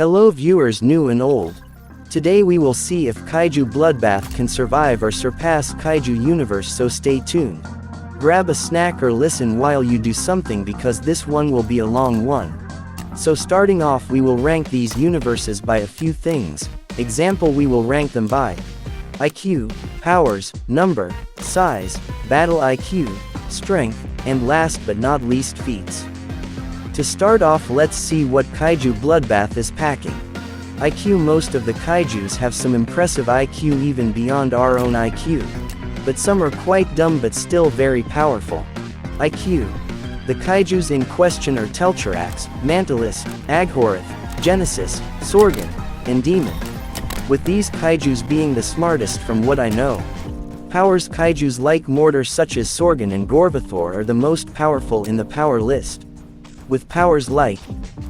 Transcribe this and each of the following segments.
Hello viewers new and old. Today we will see if Kaiju Bloodbath can survive or surpass Kaiju Universe, so stay tuned. Grab a snack or listen while you do something because this one will be a long one. So starting off, we will rank these universes by a few things. Example, we will rank them by IQ, powers, number, size, battle IQ, strength, and last but not least feats. To start off, let's see what Kaiju Bloodbath is packing. IQ. Most of the kaijus have some impressive IQ, even beyond our own IQ. But some are quite dumb but still very powerful. IQ. The kaijus in question are Telcharax, Mantilus, Aghorith, Genesis, Sorgan, and Demon, with these kaijus being the smartest from what I know. Powers. Kaijus like Mortar such as Sorgan and Gorvathor are the most powerful in the power list, with powers like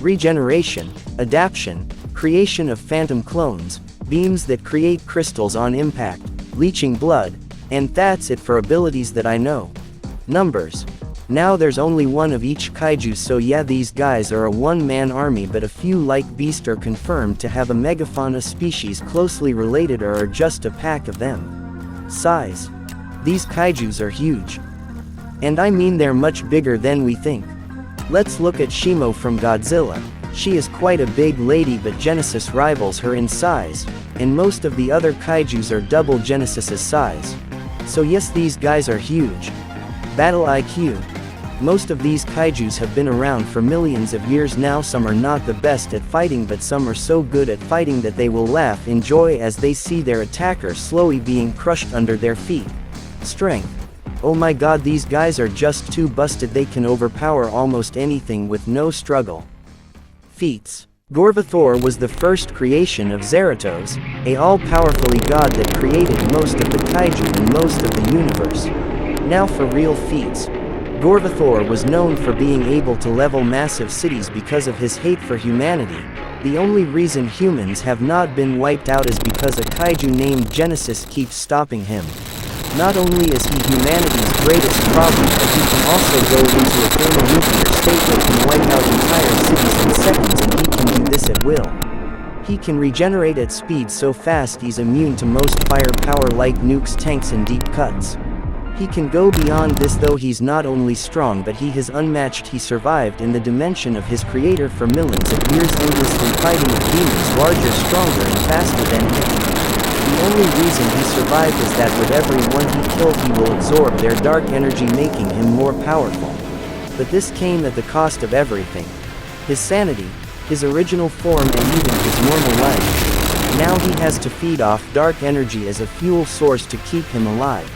regeneration, adaptation, creation of phantom clones, beams that create crystals on impact, leeching blood, and that's it for abilities that I know. Numbers. Now there's only one of each kaiju, so yeah, these guys are a one-man army, but a few like Beast are confirmed to have a megafauna species closely related or are just a pack of them. Size. These kaijus are huge. And I mean they're much bigger than we think. Let's look at Shimo from Godzilla. She is quite a big lady, but Genesis rivals her in size, and most of the other kaijus are double Genesis's size. So yes, these guys are huge. Battle IQ. Most of these kaijus have been around for millions of years now. Some are not the best at fighting, but some are so good at fighting that they will laugh in joy as they see their attacker slowly being crushed under their feet. Strength. Oh my god, these guys are just too busted, they can overpower almost anything with no struggle. Feats. Gorvathor was the first creation of Zeratos, a all-powerful god that created most of the kaiju and most of the universe. Now for real feats. Gorvathor was known for being able to level massive cities because of his hate for humanity. The only reason humans have not been wiped out is because a kaiju named Genesis keeps stopping him. Not only is he humanity's greatest problem, but he can also go into a thermonuclear state that can wipe out entire cities in seconds, and he can do this at will. He can regenerate at speed so fast he's immune to most firepower like nukes, tanks, and deep cuts. He can go beyond this, though. He's not only strong but he is unmatched. He survived in the dimension of his creator for millions of years, endlessly fighting with demons larger, stronger, and faster than him. The only reason he survived is that with every one he killed he will absorb their dark energy, making him more powerful. But this came at the cost of everything. His sanity, his original form, and even his normal life. Now he has to feed off dark energy as a fuel source to keep him alive.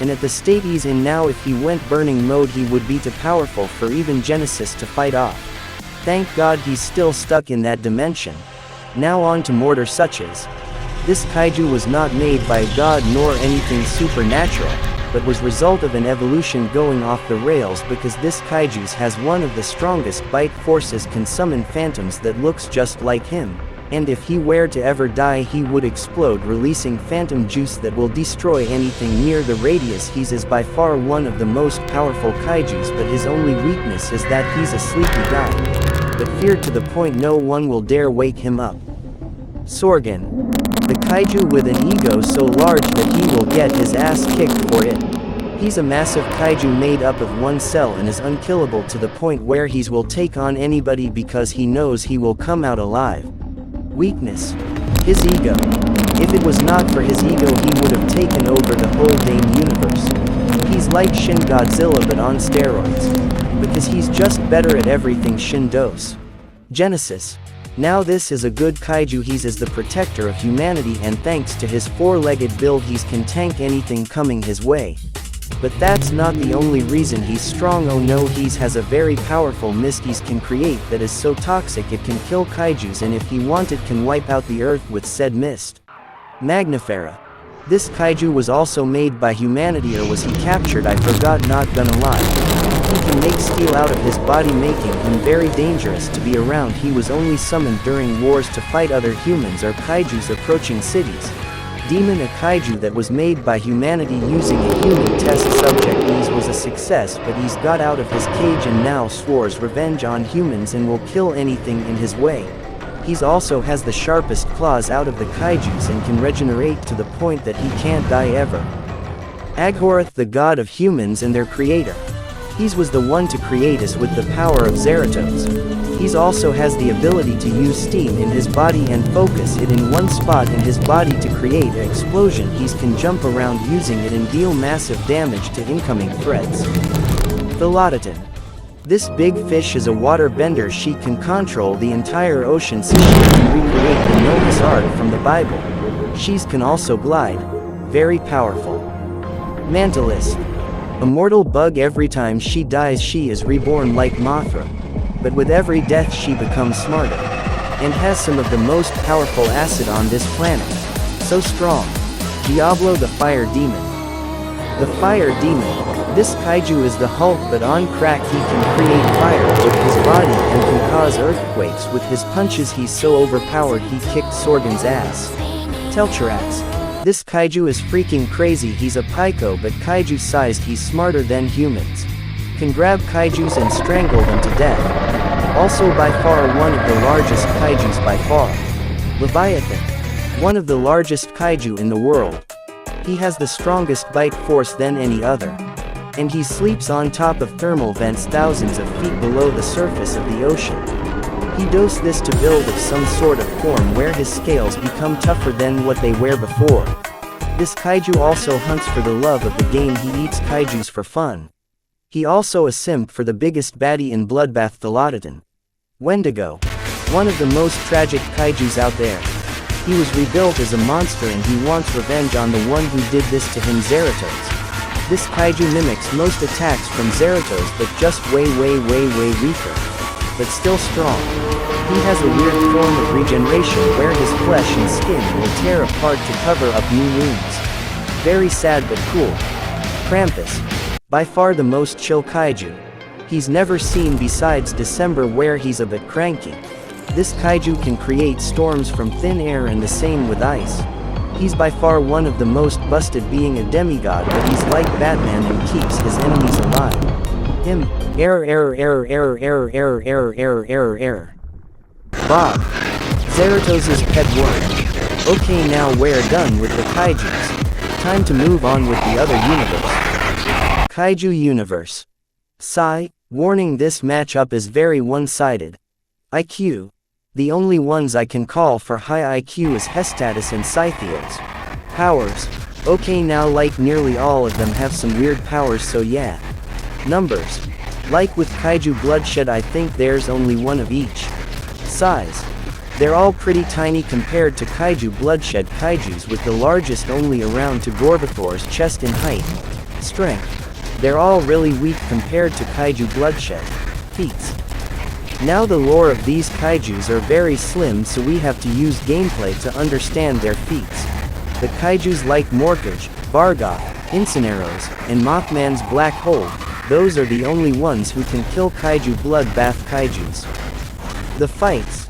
And at the state he's in now, if he went burning mode he would be too powerful for even Genesis to fight off. Thank God he's still stuck in that dimension. Now on to Mortar such as. This kaiju was not made by a god nor anything supernatural, but was result of an evolution going off the rails, because this kaiju has one of the strongest bite forces, can summon phantoms that looks just like him, and if he were to ever die he would explode, releasing phantom juice that will destroy anything near the radius. He is by far one of the most powerful kaijus, but his only weakness is that he's a sleepy guy, but feared to the point no one will dare wake him up. Sorgan. The kaiju with an ego so large that he will get his ass kicked for it. He's a massive kaiju made up of one cell and is unkillable to the point where he will take on anybody because he knows he will come out alive. Weakness. His ego. If it was not for his ego he would have taken over the whole damn universe. He's like Shin Godzilla but on steroids, because he's just better at everything Shin does. Genesis. Now this is a good kaiju. He's as the protector of humanity, and thanks to his four-legged build he can tank anything coming his way. But that's not the only reason he's strong. Oh no, he has a very powerful mist he can create that is so toxic it can kill kaijus, and if he wanted can wipe out the earth with said mist. Magnifera. This kaiju was also made by humanity, or was he captured? I forgot, not gonna lie. He can make steel out of his body, making him very dangerous to be around. He was only summoned during wars to fight other humans or kaijus approaching cities. Demon, a kaiju that was made by humanity using a human test subject. He was a success, but he's got out of his cage and now swears revenge on humans and will kill anything in his way. He's also has the sharpest claws out of the kaijus and can regenerate to the point that he can't die ever. Aghorith, the god of humans and their creator. He's was the one to create us with the power of Zeratos. He's also has the ability to use steam in his body and focus it in one spot in his body to create an explosion. He can jump around using it and deal massive damage to incoming threats. Philodoton. This big fish is a water bender. She can control the entire ocean so she can recreate the Noah's Ark from the Bible. She can also glide. Very powerful. Mantilus. A mortal bug. Every time she dies she is reborn like Mothra. But with every death she becomes smarter. And has some of the most powerful acid on this planet. So strong. Diablo, the Fire Demon. The Fire Demon. This kaiju is the Hulk, but on crack. He can create fire with his body and can cause earthquakes with his punches. He's so overpowered he kicked Sorgan's ass. Telcharax. This kaiju is freaking crazy. He's a Pyko but kaiju sized. He's smarter than humans. Can grab kaijus and strangle them to death. Also by far one of the largest kaijus by far. Leviathan. One of the largest kaiju in the world. He has the strongest bite force than any other. And he sleeps on top of thermal vents thousands of feet below the surface of the ocean. He does this to build of some sort of form where his scales become tougher than what they were before. This kaiju also hunts for the love of the game. He eats kaijus for fun. He also a simp for the biggest baddie in Bloodbath, Philodoton. Wendigo. One of the most tragic kaijus out there. He was rebuilt as a monster and he wants revenge on the one who did this to him, Zeratos. This kaiju mimics most attacks from Zeratos but just way weaker. But still strong. He has a weird form of regeneration where his flesh and skin will tear apart to cover up new wounds. Very sad but cool. Krampus. By far the most chill kaiju. He's never seen besides December where he's a bit cranky. This kaiju can create storms from thin air and the same with ice. He's by far one of the most busted, being a demigod, but he's like Batman and keeps his enemies alive. Him. Error. Bob. Zeratos's pet worm. Okay, now we're done with the kaijus. Time to move on with the other universe. Kaiju Universe. Sigh. Warning, this matchup is very one-sided. IQ. The only ones I can call for high IQ is Hestatus and Scythios. Powers. Okay, now like nearly all of them have some weird powers, so yeah. Numbers. Like with Kaiju Bloodshed, I think there's only one of each. Size. They're all pretty tiny compared to Kaiju Bloodshed. Kaijus with the largest only around to Gorbathor's chest in height. Strength. They're all really weak compared to Kaiju Bloodshed. Feats. Now the lore of these kaijus are very slim, so we have to use gameplay to understand their feats. The kaijus like Morkage, Bargoth, Incineros, and Mothman's Black Hole, those are the only ones who can kill Kaiju Bloodbath kaijus. The fights.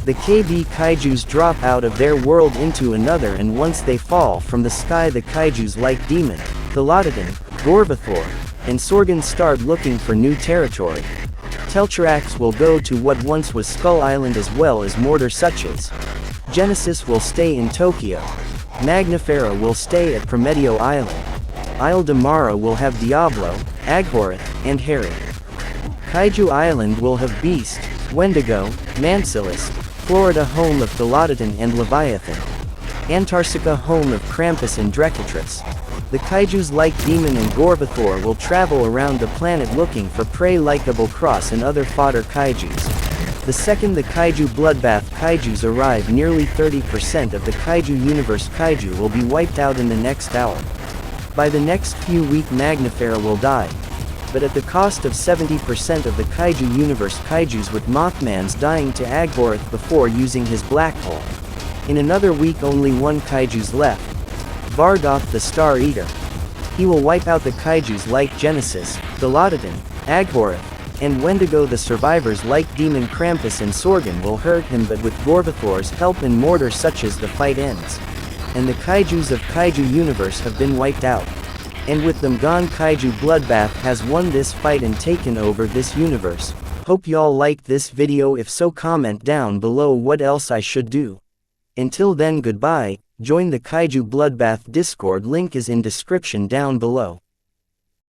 The KB kaijus drop out of their world into another, and once they fall from the sky the kaijus like Demon, Philodoton, Gorbathor, and Sorgan start looking for new territory. Telcharax will go to what once was Skull Island, as well as Mortar such as Genesis will stay in Tokyo. Magnifera will stay at Prometeo Island. Isle de Mara will have Diablo, Aghorith, and Harry. Kaiju Island will have Beast, Wendigo, Mansilus, Florida home of Philodoton and Leviathan. Antarctica home of Krampus and Drekitrus. The kaijus like Demon and Gorbathor will travel around the planet looking for prey like Cross and other fodder kaijus. The second the Kaiju Bloodbath kaijus arrive, nearly 30% of the Kaiju Universe kaiju will be wiped out in the next hour. By the next few weeks Magnifera will die. But at the cost of 70% of the Kaiju Universe kaijus, with Mothman's dying to Aghorith before using his black hole. In another week only one kaiju's left. Bargoth the Star Eater. He will wipe out the kaijus like Genesis, Philodoton, Aghorith, and Wendigo. The survivors like Demon, Krampus and Sorgan will hurt him, but with Gorbathor's help and Mortar such as the fight ends. And the kaijus of Kaiju Universe have been wiped out. And with them gone, Kaiju Bloodbath has won this fight and taken over this universe. Hope y'all liked this video. If so, comment down below what else I should do. Until then, goodbye. Join the Kaiju Bloodbath Discord, link is in description down below.